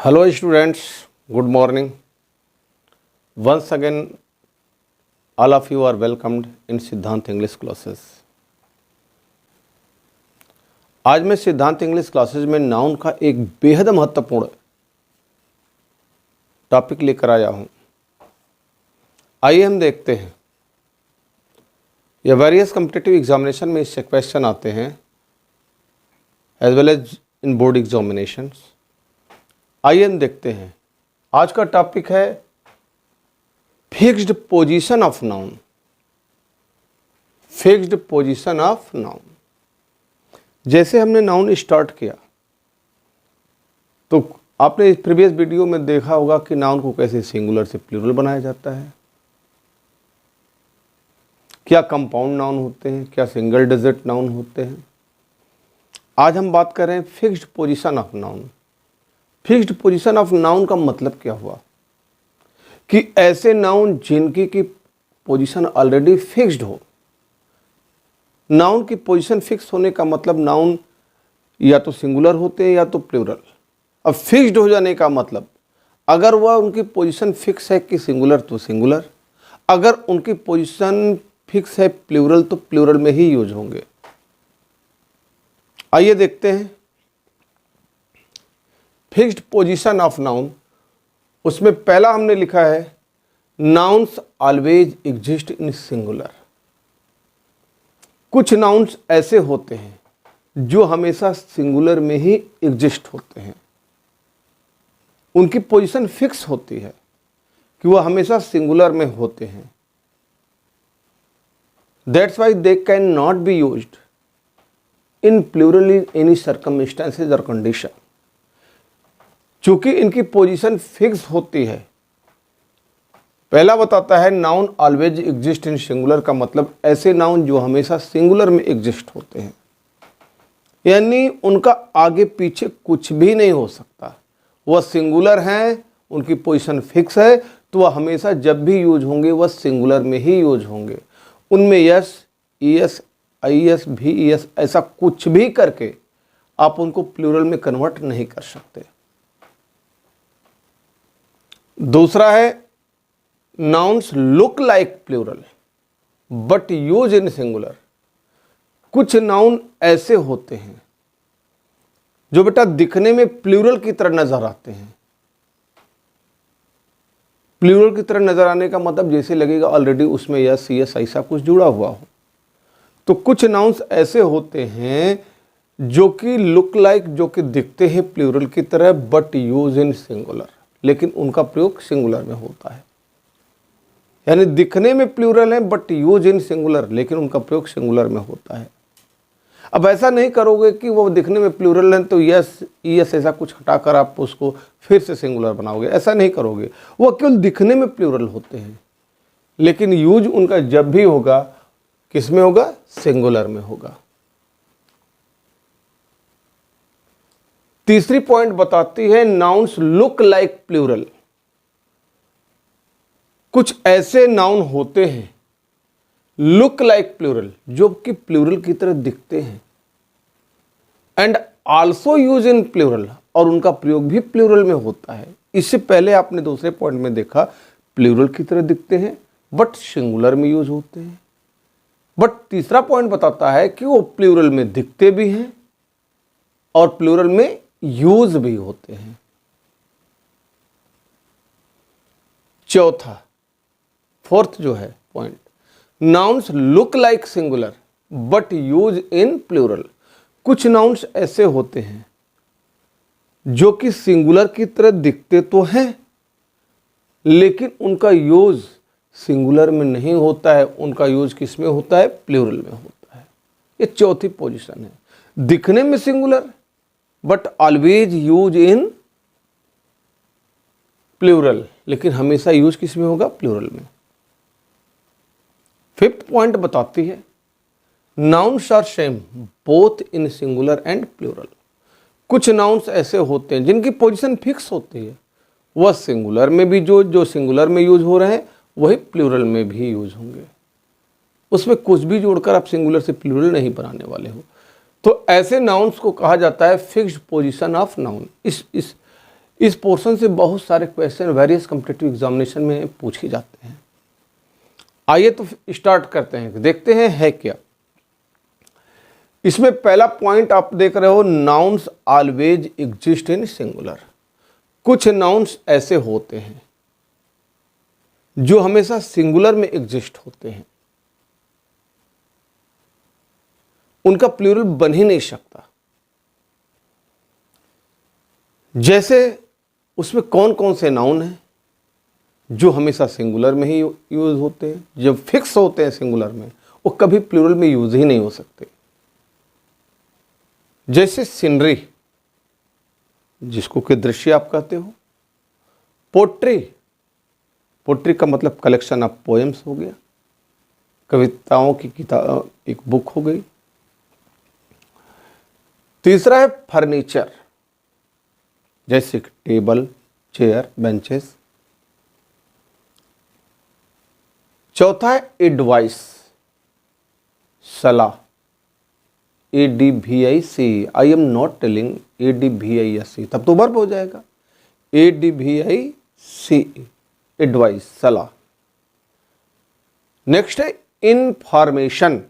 Hello students, good morning. Once again, all of you are welcomed in सिद्धांत English classes. आज मैं सिद्धांत English classes में noun का एक बेहद महत्वपूर्ण टॉपिक लेकर आया हूं। आइए हम देखते हैं। यह वेरियस कॉम्पिटिटिव एग्जामिनेशन में इससे क्वेश्चन आते हैं as well as in board examinations. आइए हम देखते हैं। आज का टॉपिक है fixed position of noun. Fixed position of noun. जैसे हमने नाउन स्टार्ट किया तो आपने इस प्रीवियस वीडियो में देखा होगा कि नाउन को कैसे सिंगुलर से प्लूरल बनाया जाता है, क्या कंपाउंड नाउन होते हैं, क्या सिंगल डिजिट नाउन होते हैं। आज हम बात कर रहे हैं fixed position of noun. Fixed position of noun का मतलब क्या हुआ कि ऐसे नाउन जिनकी की पोजीशन ऑलरेडी फिक्स्ड हो। नाउन की पोजीशन फिक्स होने का मतलब नाउन या तो सिंगुलर होते हैं या तो प्लूरल। अब फिक्स्ड हो जाने का मतलब अगर वह उनकी पोजीशन फिक्स है कि सिंगुलर तो सिंगुलर, अगर उनकी पोजीशन फिक्स है प्लूरल तो प्लूरल में ही यूज होंगे। आइए देखते हैं फिक्स्ड पोजीशन ऑफ नाउन। उसमें पहला हमने लिखा है nouns always exist in singular. कुछ नाउन्स ऐसे होते हैं जो हमेशा सिंगुलर में ही एग्जिस्ट होते हैं। उनकी पोजीशन फिक्स होती है कि वह हमेशा सिंगुलर में होते हैं। That's why they can not be used in plural in any circumstances और कंडीशन। चूंकि इनकी पोजीशन फिक्स होती है। पहला बताता है noun always exist in singular का मतलब ऐसे नाउन जो हमेशा सिंगुलर में एग्जिस्ट होते हैं, यानी उनका आगे पीछे कुछ भी नहीं हो सकता। वह सिंगुलर हैं, उनकी पोजीशन फिक्स है तो वह हमेशा जब भी यूज होंगे वह सिंगुलर में ही यूज होंगे। उनमें यस, ईएस, आईएस, वीईएस ऐसा कुछ भी करके आप उनको प्लूरल में कन्वर्ट नहीं कर सकते। दूसरा है nouns look like plural but use in singular. कुछ नाउन ऐसे होते हैं जो बेटा दिखने में प्लूरल की तरह नजर आते हैं। प्लूरल की तरह नजर आने का मतलब जैसे लगेगा ऑलरेडी उसमें यस, यस ऐसा कुछ जुड़ा हुआ हो। तो कुछ नाउन्स ऐसे होते हैं जो कि लुक लाइक, जो कि दिखते हैं प्लूरल की तरह बट यूज इन सिंगुलर, लेकिन उनका प्रयोग सिंगुलर में होता है। यानी दिखने में प्लूरल है बट यूज इन सिंगुलर, लेकिन उनका प्रयोग सिंगुलर में होता है। अब ऐसा नहीं करोगे कि वो दिखने में प्लूरल है तो यस, यस ऐसा कुछ हटाकर आप उसको फिर से सिंगुलर बनाओगे, ऐसा नहीं करोगे। वो केवल दिखने में प्लूरल होते हैं लेकिन यूज उनका जब भी होगा किस में होगा? सिंगुलर में होगा। तीसरी पॉइंट बताती है नाउन्स लुक लाइक प्लूरल। कुछ ऐसे नाउन होते हैं लुक लाइक प्लूरल जो कि प्लूरल की तरह दिखते हैं and also use in plural, और उनका प्रयोग भी प्लूरल में होता है। इससे पहले आपने दूसरे पॉइंट में देखा प्लूरल की तरह दिखते हैं बट सिंगुलर में यूज होते हैं। बट तीसरा पॉइंट बताता है कि वो प्लूरल में दिखते भी हैं और प्लूरल में यूज भी होते हैं। चौथा, फोर्थ जो है point, nouns look like singular but use in plural. कुछ नाउन्स ऐसे होते हैं जो कि सिंगुलर की तरह दिखते तो हैं लेकिन उनका यूज सिंगुलर में नहीं होता है, उनका यूज किस में होता है? प्लूरल में होता है। ये चौथी पोजीशन है। दिखने में singular but always use in plural, लेकिन हमेशा यूज किस में होगा? प्लूरल में। फिफ्थ पॉइंट बताती है nouns are same both in singular and plural. कुछ नाउन्स ऐसे होते हैं जिनकी पोजीशन फिक्स होती है, वह सिंगुलर में भी जो सिंगुलर में यूज हो रहे हैं वही प्लूरल में भी यूज होंगे। उसमें कुछ भी जोड़कर आप सिंगुलर से प्लूरल नहीं बनाने वाले हो। तो ऐसे नाउन्स को कहा जाता है फिक्स्ड पोजीशन ऑफ नाउन। इस पोर्शन से बहुत सारे क्वेश्चन वेरियस कॉम्पिटिटिव एग्जामिनेशन में पूछे जाते हैं। आइए तो स्टार्ट करते हैं, देखते हैं है क्या। इसमें पहला पॉइंट आप देख रहे हो, nouns always exist in singular. कुछ नाउन्स ऐसे होते हैं जो हमेशा सिंगुलर में एग्जिस्ट होते हैं, उनका प्लूरल बन ही नहीं सकता। जैसे उसमें कौन कौन से नाउन हैं जो हमेशा सिंगुलर में ही यूज होते हैं, जब फिक्स होते हैं सिंगुलर में, वो कभी प्लूरल में यूज ही नहीं हो सकते। जैसे सीनरी, जिसको कि दृश्य आप कहते हो। पोट्री, पोट्री का मतलब कलेक्शन ऑफ पोएम्स हो गया, कविताओं की किताब, एक बुक हो गई। तीसरा है फर्नीचर, जैसे टेबल, चेयर, बेंचेस। चौथा है एडवाइस, सलाह, ADVIC। I am not telling, ADVIC, तब तो वर्ब हो जाएगा। ADVIC, एडवाइस, सलाह। नेक्स्ट है इंफॉर्मेशन।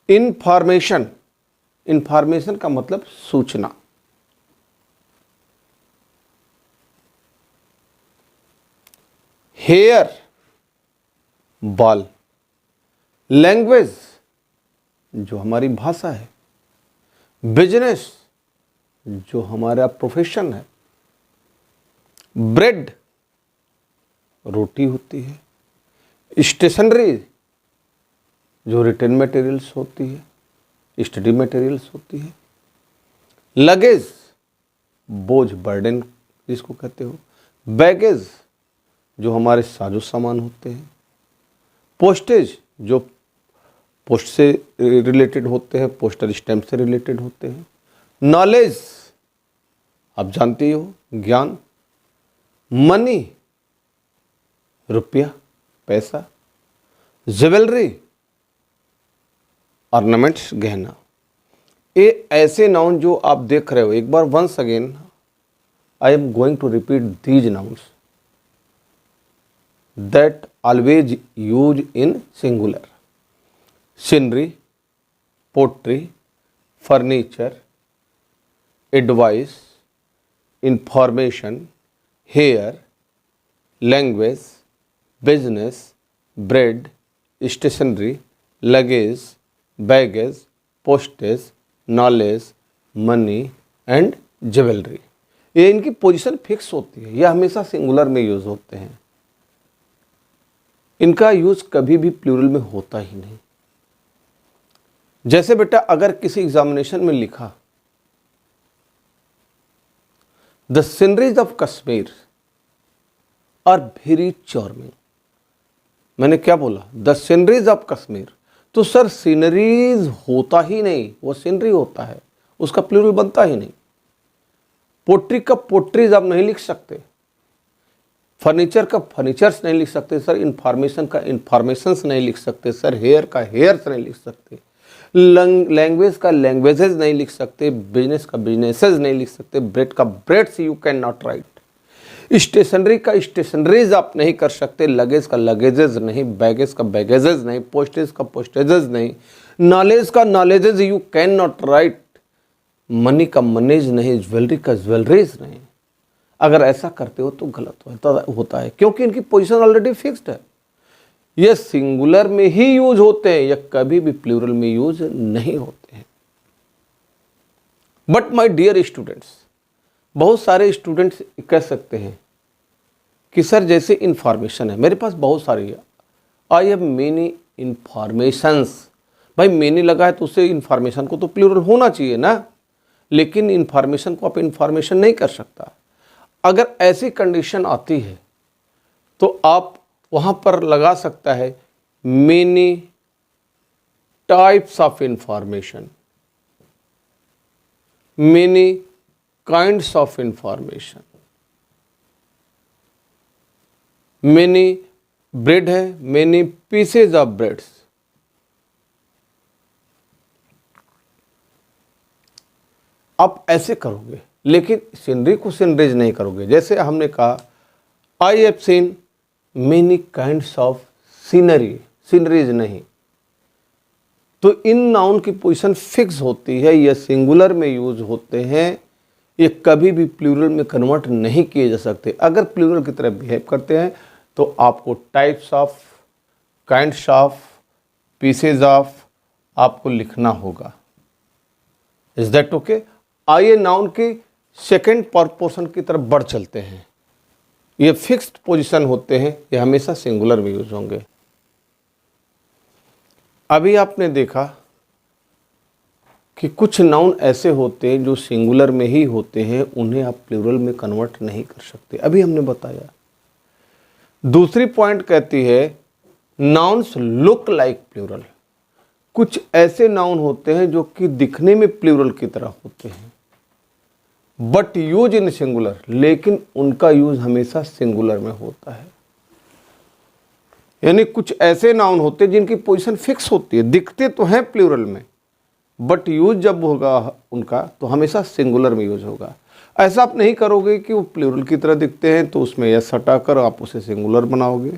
इंफॉर्मेशन, इंफॉर्मेशन का मतलब सूचना। हेयर, बाल। लैंग्वेज, जो हमारी भाषा है। बिजनेस, जो हमारा प्रोफेशन है। ब्रेड, रोटी होती है। स्टेशनरी, जो रिटन मटेरियल्स होती है, स्टडी मटेरियल्स होती है। लगेज, बोझ, बर्डन जिसको कहते हो। बैगेज, जो हमारे साजो सामान होते हैं। पोस्टेज, जो पोस्ट से रिलेटेड होते हैं, पोस्टल स्टैम्प से रिलेटेड होते हैं। नॉलेज, आप जानते ही हो, ज्ञान। मनी, रुपया, पैसा। ज्वेलरी, ऑर्नामेंट्स, गहना। ये ऐसे नाउन जो आप देख रहे हो, एक बार once again I am going to repeat these nouns that always used in singular. Scenery, pottery, furniture, advice, information, hair, language, business, bread, stationery, luggage, baggage, postage, knowledge, money and jewellery. ये इनकी position fix होती है, ये हमेशा singular में use होते हैं, इनका यूज कभी भी प्लूरल में होता ही नहीं। जैसे बेटा अगर किसी एग्जामिनेशन में लिखा the sceneries of Kashmir are very charming, मैंने क्या बोला? द सीनरीज ऑफ कश्मीर, तो सर सीनरीज होता ही नहीं, वो सीनरी होता है, उसका प्लूरल बनता ही नहीं। पोट्री का पोट्रीज आप नहीं लिख सकते, फर्नीचर का फर्नीचर्स नहीं लिख सकते सर, इंफॉर्मेशन का इंफॉर्मेशंस नहीं लिख सकते सर, हेयर का हेयर्स नहीं लिख सकते, लैंग्वेज का लैंग्वेजेस नहीं लिख सकते, बिजनेस का बिजनेसेस नहीं लिख सकते, ब्रेड का breads you can not write, stationery का स्टेशनरीज आप नहीं कर सकते, लगेज का लगेजेस नहीं, बैगेज का बैगेजेस नहीं, पोस्टेज का पोस्टेजेस नहीं, नॉलेज का knowledges you can not right, money का मनीज नहीं, ज्वेलरी का ज्वेलरीज नहीं। अगर ऐसा करते हो तो गलत होता है, क्योंकि इनकी पोजीशन ऑलरेडी फिक्स्ड है। ये सिंगुलर में ही यूज होते हैं, या कभी भी प्लूरल में यूज नहीं होते हैं। बट माय डियर स्टूडेंट्स, बहुत सारे स्टूडेंट्स कह सकते हैं कि सर जैसे इंफॉर्मेशन है, मेरे पास बहुत सारी है, आई हैव मेनी इंफॉर्मेशंस। भाई मेनी लगा है तो उससे इंफॉर्मेशन को तो प्लूरल होना चाहिए ना, लेकिन इंफॉर्मेशन को आप इंफॉर्मेशन नहीं कर सकता। अगर ऐसी कंडीशन आती है तो आप वहाँ पर लगा सकता है many types of information, many kinds of information. Many bread है, मेनी पीसेज ऑफ ब्रेड्स। आप ऐसे करोगे लेकिन सीनरी को सीनरीज नहीं करोगे। जैसे हमने कहा I have seen many kinds of scenery, sceneries नहीं। तो इन नाउन की पोजीशन फिक्स होती है, यह सिंगुलर में यूज होते हैं, ये कभी भी प्लूरल में कन्वर्ट नहीं किए जा सकते। अगर प्लूरल की तरह बिहेव करते हैं तो आपको types of, kinds of, pieces of आपको लिखना होगा। Is that okay? आइए नाउन की सेकेंड पोर्शन की तरफ बढ़ चलते हैं। ये फिक्स्ड पोजीशन होते हैं, ये हमेशा सिंगुलर में यूज होंगे। अभी आपने देखा कि कुछ नाउन ऐसे होते हैं जो सिंगुलर में ही होते हैं, उन्हें आप प्लूरल में कन्वर्ट नहीं कर सकते, अभी हमने बताया। दूसरी पॉइंट कहती है नाउन्स लुक लाइक प्लूरल। कुछ ऐसे नाउन होते हैं जो कि दिखने में प्लूरल की तरह होते हैं बट यूज इन सिंगुलर, लेकिन उनका यूज हमेशा सिंगुलर में होता है। यानी कुछ ऐसे नाउन होते हैं जिनकी पोजीशन फिक्स होती है, दिखते तो हैं प्लूरल में बट यूज जब होगा उनका तो हमेशा सिंगुलर में यूज होगा। ऐसा आप नहीं करोगे कि वो प्लूरल की तरह दिखते हैं तो उसमें यस हटाकर आप उसे सिंगुलर बनाओगे,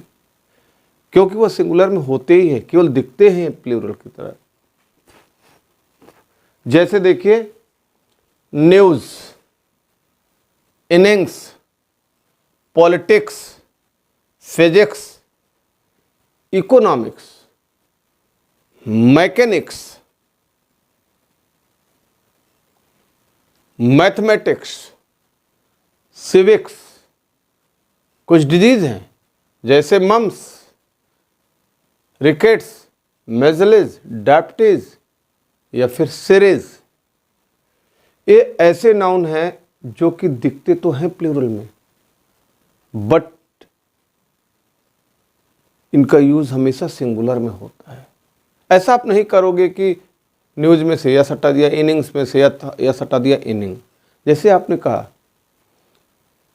क्योंकि वो सिंगुलर में होते ही है, केवल दिखते हैं प्लूरल की तरह। जैसे देखिए news, innings, politics, physics, economics, mechanics, mathematics, civics. कुछ डिजीज हैं जैसे मम्स, रिकेट्स, मेजलिस, डायबिटीज या फिर सीरीज। ये ऐसे नाउन हैं जो कि दिखते तो हैं प्लूरल में बट इनका यूज हमेशा सिंगुलर में होता है। ऐसा आप नहीं करोगे कि न्यूज में से यस हटा दिया, इनिंग्स में से यस हटा दिया, इनिंग। जैसे आपने कहा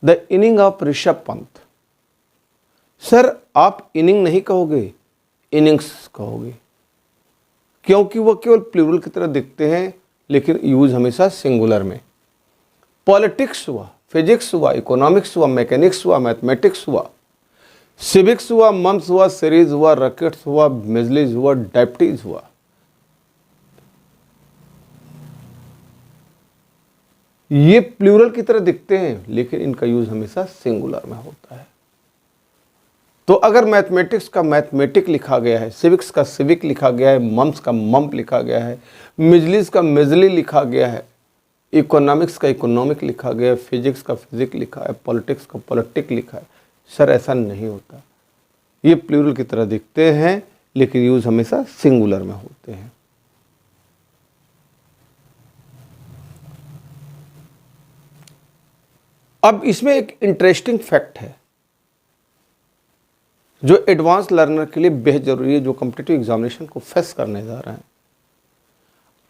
the inning of Rishabh Pant, sir आप इनिंग नहीं कहोगे, इनिंग्स कहोगे, क्योंकि वह केवल प्लूरल की तरह दिखते हैं लेकिन यूज हमेशा सिंगुलर में। पॉलिटिक्स हुआ, फिजिक्स हुआ, इकोनॉमिक्स हुआ, मैकेनिक्स हुआ, मैथमेटिक्स हुआ, सिविक्स हुआ, मम्स हुआ, सीरीज हुआ, रैकेट्स हुआ, मेजलिस हुआ, डायबिटीज हुआ। ये प्लूरल की तरह दिखते हैं लेकिन इनका यूज हमेशा सिंगुलर में होता है। तो अगर मैथमेटिक्स का मैथमेटिक लिखा गया है, सिविक्स का सिविक लिखा गया है, मम्स का मम्प लिखा गया है, मिजलिस का मिजली लिखा गया है, इकोनॉमिक्स का इकोनॉमिक लिखा गया है, फिजिक्स का फिजिक लिखा है, पॉलिटिक्स का पॉलिटिक लिखा है, सर ऐसा नहीं होता। ये प्लूरल की तरह दिखते हैं लेकिन यूज हमेशा सिंगुलर में होते हैं। अब इसमें एक इंटरेस्टिंग फैक्ट है जो एडवांस लर्नर के लिए बेहद जरूरी है, जो कॉम्पिटिटिव एग्जामिनेशन को फेस करने जा रहे हैं।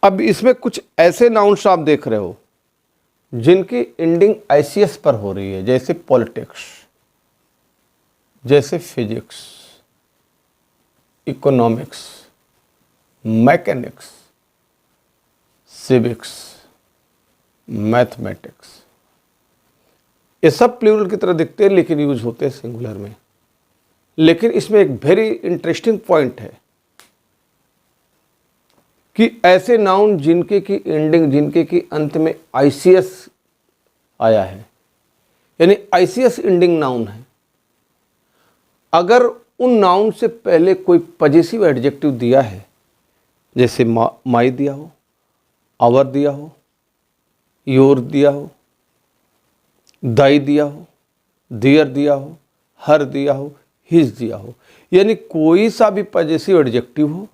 अब इसमें कुछ ऐसे नाउन्स आप देख रहे हो जिनकी एंडिंग आईसीएस पर हो रही है, जैसे पॉलिटिक्स, जैसे physics, economics, mechanics, civics, mathematics. ये सब प्लूरल की तरह दिखते हैं लेकिन यूज होते हैं सिंगुलर में। लेकिन इसमें एक वेरी इंटरेस्टिंग पॉइंट है कि ऐसे नाउन जिनके की एंडिंग, जिनके की अंत में आईसीएस आया है, यानी आईसीएस एंडिंग नाउन है, अगर उन नाउन से पहले कोई पजेसिव एडजेक्टिव दिया है, जैसे माई दिया हो, आवर दिया हो, योर दिया हो, दाई दिया हो, दियर दिया हो, हर दिया हो, हिज दिया हो, यानी कोई सा भी पजेसिव एडजेक्टिव हो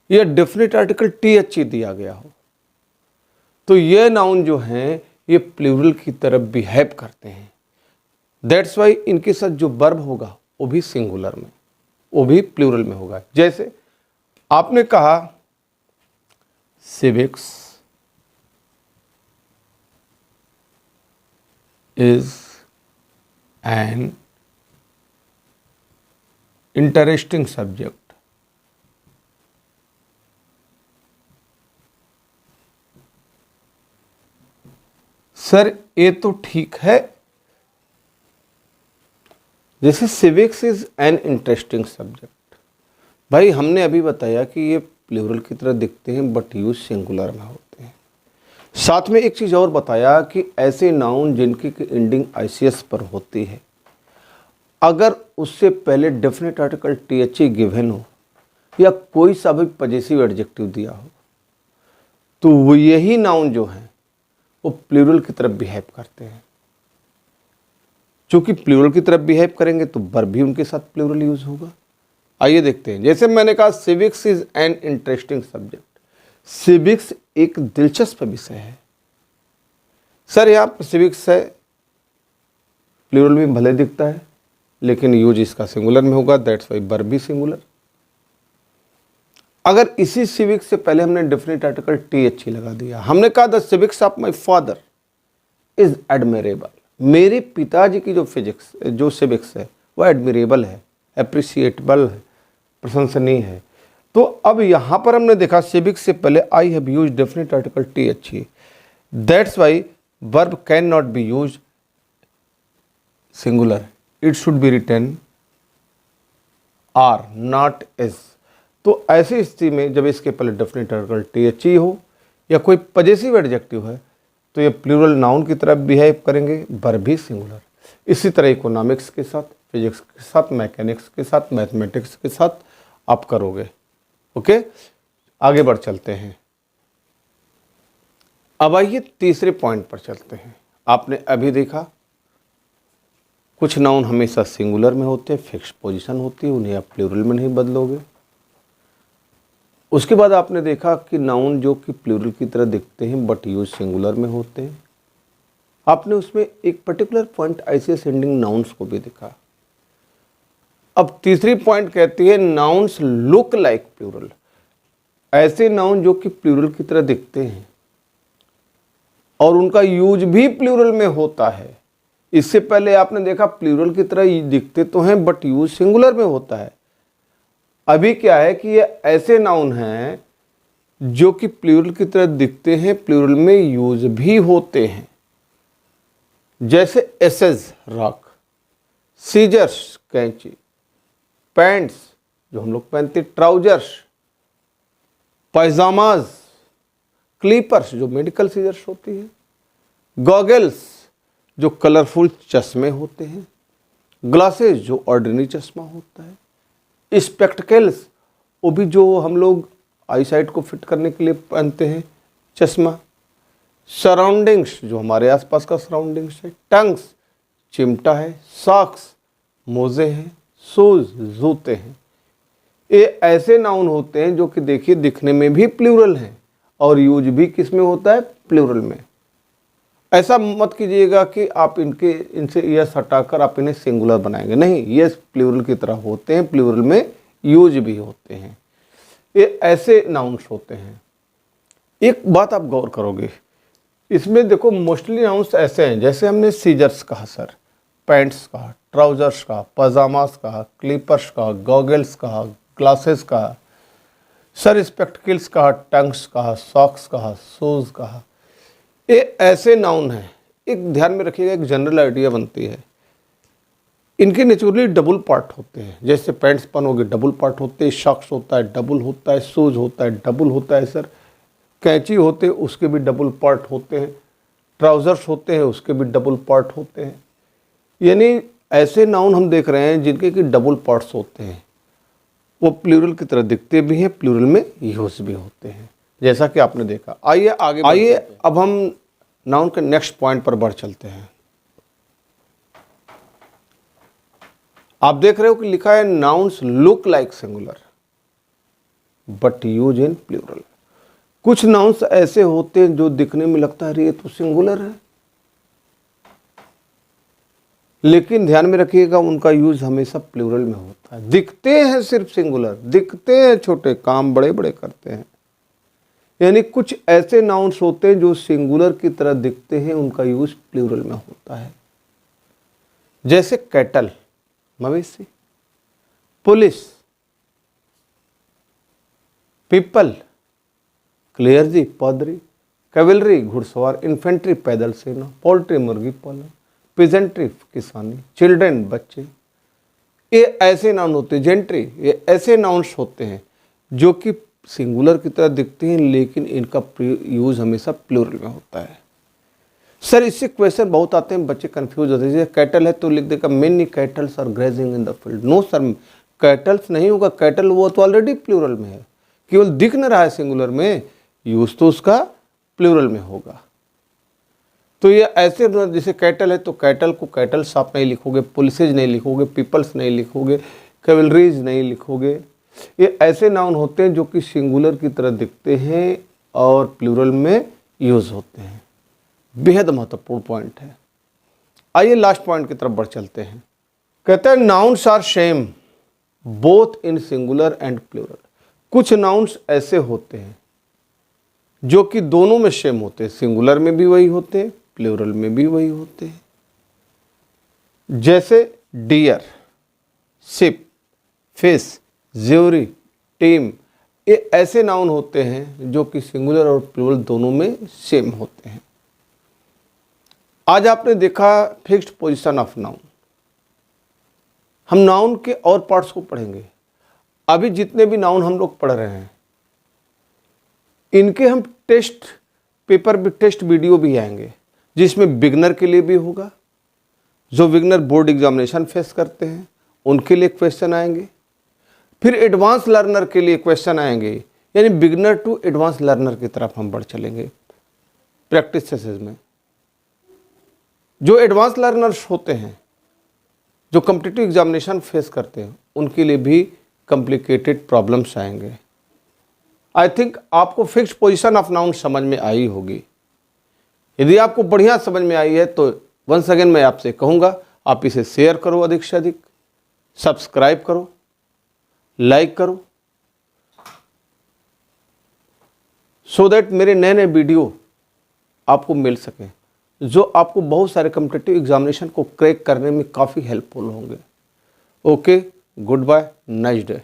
या डेफिनेट आर्टिकल टी दिया गया हो, तो ये नाउन जो हैं ये प्लूरल की तरफ बिहेव करते हैं। दैट्स वाई इनके साथ जो वर्ब होगा वो भी सिंगुलर में, वो भी प्लूरल में होगा। जैसे आपने कहा civics is an interesting subject. Sir ये तो ठीक है, जैसे civics is an interesting subject. भाई हमने अभी बताया कि ये प्लूरल की तरह दिखते हैं बट यूज सिंगुलर में होते हैं। साथ में एक चीज़ और बताया कि ऐसे नाउन जिनकी एंडिंग आईसीएस पर होती है, अगर उससे पहले डेफिनेट आर्टिकल टीएचई गिवन हो या कोई सा भी पजेसिव एडजेक्टिव दिया हो, तो वो यही नाउन जो है वो प्लूरल की तरफ बिहेव करते हैं। चूंकि प्लूरल की तरफ बिहेव करेंगे तो वर्ब भी उनके साथ प्लूरल यूज होगा। आइए देखते हैं। जैसे मैंने कहा civics is an interesting subject. Civics एक दिलचस्प विषय है। सर यहाँ पर सिविक्स है, प्लूरल में भले दिखता है लेकिन यूज इसका सिंगुलर में होगा, दैट्स वाई वर्ब भी सिंगुलर। अगर इसी सिविक्स से पहले हमने डेफिनेट आर्टिकल टीएचई लगा दिया, हमने कहा the civics of my father is admirable. मेरे पिताजी की जो सिविक्स है वह एडमिरेबल है, एप्रिसिएटेबल है, प्रशंसनीय है। तो अब यहाँ पर हमने देखा सिविक्स से पहले I have use definite article T H E, that's why verb can not be use singular, it should be written are not is. तो ऐसी स्थिति में जब इसके पहले डेफिनेट आर्टिकल टीएचई हो या कोई पजेसिव एडजेक्टिव है तो ये प्लूरल नाउन की तरफ बिहेव करेंगे, वर्ब भी सिंगुलर। इसी तरह इकोनॉमिक्स के साथ, फिजिक्स के साथ, मैकेनिक्स के साथ, मैथमेटिक्स के साथ आप करोगे। ओके, आगे बढ़ चलते हैं। अब आइए तीसरे पॉइंट पर चलते हैं। आपने अभी देखा कुछ नाउन हमेशा सिंगुलर में होते हैं, फिक्स पोजीशन होती है, उन्हें आप प्लूरल में नहीं बदलोगे। उसके बाद आपने देखा कि नाउन जो कि प्लूरल की तरह दिखते हैं बट यूज सिंगुलर में होते हैं। आपने उसमें एक particular point ICS ending nouns को भी देखा। अब तीसरी पॉइंट कहती है नाउन्स लुक लाइक प्लूरल। ऐसे नाउन जो कि प्लूरल की तरह दिखते हैं और उनका यूज भी प्लूरल में होता है। इससे पहले आपने देखा प्लूरल की तरह दिखते तो हैं बट यूज सिंगुलर में होता है। अभी क्या है कि ये ऐसे नाउन हैं जो कि प्लूरल की तरह दिखते हैं, प्लूरल में यूज भी होते हैं। जैसे एसेज रॉक, सीजर्स कैंची, पैंट्स जो हम लोग पहनते, ट्राउजर्स, पैजामाज, क्लीपर्स जो मेडिकल सीजर्स होती है, गॉगल्स जो कलरफुल चश्मे होते हैं, ग्लासेस जो ऑर्डिनरी चश्मा होता है, स्पेक्टिकल्स वो भी जो हम लोग आई साइट को फिट करने के लिए पहनते हैं चश्मा, सराउंडिंग्स जो हमारे आसपास का सराउंडिंग्स है, टंग्स चिमटा है, सॉक्स मोजे हैं, शूज जूते हैं। ये ऐसे नाउन होते हैं जो कि देखिए दिखने में भी प्लूरल हैं और यूज भी किस में होता है, प्लूरल में। ऐसा मत कीजिएगा कि आप इनसे यस हटाकर आप इन्हें सिंगुलर बनाएंगे, नहीं, ये प्लूरल की तरह होते हैं, प्लूरल में यूज भी होते हैं। ये ऐसे नाउन्स होते हैं। एक बात आप गौर करोगे, इसमें देखो मोस्टली नाउन्स ऐसे हैं, जैसे हमने सीजर्स कहा सर, पैंट्स कहा, ट्राउजर्स कहा, पजामास कहा, क्लीपर्स कहा, गॉगल्स कहा, ग्लासेस कहा, सर स्पेक्टिकल्स कहा, टंग्स कहा, सॉक्स कहा, शूज कहा। ये ऐसे नाउन हैं। एक ध्यान में रखिएगा, एक जनरल आइडिया बनती है, इनके नेचुरली डबल पार्ट होते हैं। जैसे पैंट्स पहनोगे डबल पार्ट होते हैं, शॉक्स होता है डबल होता है, शूज होता है डबल होता है सर, कैंची होते हैं उसके भी डबल पार्ट होते हैं, ट्राउजर्स होते हैं उसके भी डबल पार्ट होते हैं। यानी ऐसे नाउन हम देख रहे हैं जिनके कि डबल पार्ट्स होते हैं, वो प्लूरल की तरह दिखते भी हैं, प्लूरल में यूज भी होते हैं, जैसा कि आपने देखा। आइए अब हम नाउन के नेक्स्ट पॉइंट पर बढ़ चलते हैं। आप देख रहे हो कि लिखा है nouns look like singular but use in plural. कुछ नाउन्स ऐसे होते हैं जो दिखने में लगता है ये तो सिंगुलर है, लेकिन ध्यान में रखिएगा उनका यूज हमेशा प्लूरल में होता है। दिखते हैं सिर्फ सिंगुलर, दिखते हैं छोटे, काम बड़े बड़े करते हैं। यानी कुछ ऐसे नाउन्स होते हैं जो सिंगुलर की तरह दिखते हैं, उनका यूज प्लूरल में होता है। जैसे कैटल मवेशी, पुलिस, पीपल क्लियरजी पादरी, कैवलरी घुड़सवार, इन्फेंट्री पैदल सेना, पोल्ट्री मुर्गी पालन, पेजेंट्री किसानी, चिल्ड्रन बच्चे, ये ऐसे नाउन होते हैं। जेंट्री ये ऐसे नाउन्स होते हैं जो कि सिंगुलर की तरह दिखते हैं लेकिन इनका यूज हमेशा प्लूरल में होता है। सर इससे क्वेश्चन बहुत आते हैं, बच्चे कंफ्यूज होते हैं। जैसे कैटल है तो लिख देगा many cattles are grazing in the field. No sir, cattles नहीं होगा, कैटल वो तो ऑलरेडी प्लूरल में है, केवल दिख न रहा है सिंगुलर में, यूज तो उसका प्लूरल में होगा। तो ये ऐसे जैसे कैटल है तो कैटल को कैटल्स आप नहीं लिखोगे, पुलिसेज नहीं लिखोगे, पीपल्स नहीं लिखोगे, कैवलरीज नहीं लिखोगे। ये ऐसे नाउन होते हैं जो कि सिंगुलर की तरह दिखते हैं और प्लूरल में यूज होते हैं। बेहद महत्वपूर्ण पॉइंट है। आइए लास्ट पॉइंट की तरफ बढ़ चलते हैं। कहते हैं nouns are same both in singular and plural. कुछ नाउन्स ऐसे होते हैं जो कि दोनों में सेम होते हैं, सिंगुलर में भी वही होते हैं, प्लूरल में भी वही होते हैं। जैसे deer, sheep, fish, jury, team, ये ऐसे नाउन होते हैं जो कि सिंगुलर और प्लूरल दोनों में सेम होते हैं। आज आपने देखा फिक्स्ड पोजीशन ऑफ नाउन। हम नाउन के और पार्ट्स को पढ़ेंगे। अभी जितने भी नाउन हम लोग पढ़ रहे हैं इनके हम टेस्ट पेपर भी, टेस्ट वीडियो भी आएंगे जिसमें बिगनर के लिए भी होगा, जो बिगनर बोर्ड एग्जामिनेशन फेस करते हैं उनके लिए क्वेश्चन आएंगे, फिर एडवांस लर्नर के लिए क्वेश्चन आएंगे, यानी बिगनर टू एडवांस लर्नर की तरफ हम बढ़ चलेंगे प्रैक्टिस सेशंस में। जो एडवांस लर्नर्स होते हैं, जो कॉम्पिटिटिव एग्जामिनेशन फेस करते हैं, उनके लिए भी कॉम्प्लिकेटेड प्रॉब्लम्स आएंगे। आई थिंक आपको फिक्स्ड पोजीशन ऑफ नाउन समझ में आई होगी। यदि आपको बढ़िया समझ में आई है तो वंस अगेन मैं आपसे कहूँगा आप इसे शेयर करो, अधिक से अधिक सब्सक्राइब करो, लाइक करो, सो दैट मेरे नए नए वीडियो आपको मिल सकें जो आपको बहुत सारे कॉम्पिटिटिव एग्जामिनेशन को क्रैक करने में काफ़ी हेल्पफुल होंगे। Okay, good bye, nice day.